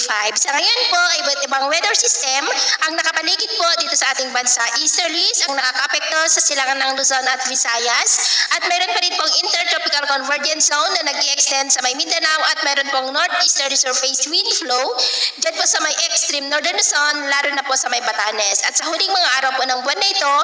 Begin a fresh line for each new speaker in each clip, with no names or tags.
2025. Sa ngayon po, iba't ibang weather system ang nakapaligid po dito sa ating bansa. Easterlies ang nakakapekto sa silangan ng Luzon at Visayas at meron pa rin pong intertropical convergence zone na nag-i-extend sa may Mindanao at meron pong northeasterly surface wind flow dyan po sa may extreme northern Luzon, lalo na po sa may Batanes. At sa huling mga araw po ng buwan na ito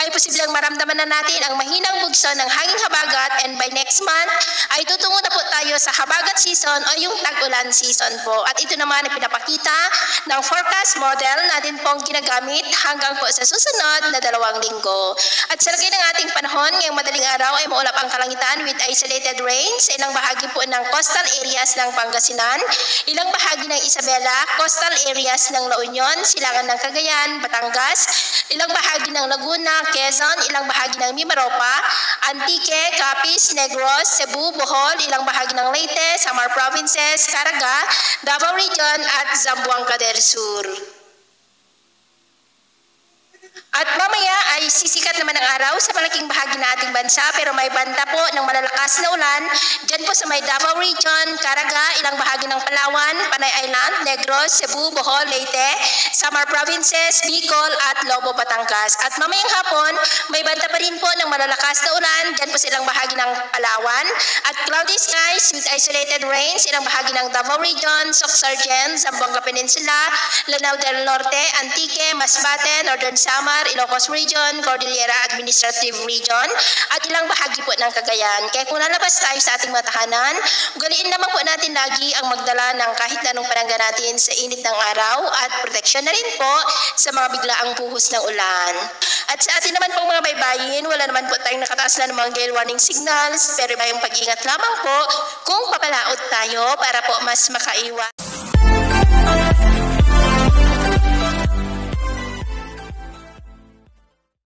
ay posibleng maramdaman na natin ang mahinang bugso ng hanging habagat, and by next month ay tutungo na po tayo sa habagat season o yung tag-ulan season po. At ito naman ay pinapakita ng forecast model natin pong ginagamit hanggang po sa susunod na 2 linggo. At sa lagay ng ating panahon, ngayong madaling araw ay maulap ang kalangitan with isolated rain sa ilang bahagi po ng coastal areas ng Pangasinan, ilang bahagi ng Isabela, coastal areas ng La Union, silangan ng Cagayan, Batangas, ilang bahagi ng Laguna, Quezon, ilang bahagi ng Mimaropa, Antique, Capiz, Negros, Cebu, Bohol, ilang bahagi ng Leyte, Samar Provinces, Caraga, Davao Region at Zamboanga del Sur. At mamaya ay sisikat naman ang araw sa malaking bahagi ng ating bansa, pero may banta po ng malalakas na ulan dyan po sa may Davao Region, Caraga, ilang bahagi ng Palawan, Panay Island, Negros, Cebu, Bohol, Leyte, Samar Provinces, Bicol at Lobo, Batangas. At mamayang hapon, may banta pa rin po ng malalakas na ulan dyan po sa ilang bahagi ng Palawan at cloudy skies with isolated rains, ilang bahagi ng Davao Region, Soc-Sargen, Zamboanga Peninsula, Lanao del Norte, Antique, Masbate, Northern Samar, Ilocos Region, Cordillera Administrative Region, at ilang bahagi po ng Cagayan. Kaya kung lalabas tayo sa ating mga tahanan, ugaliin naman po natin lagi ang magdala ng kahit anong panangga natin sa init ng araw at proteksyon na rin po sa mga biglaang buhos ng ulan. At sa atin naman pong mga baybayin, wala naman po tayong nakataas na ng mga gale warning signals, pero may pag-ingat lamang po kung papalaot tayo para po mas makaiwas.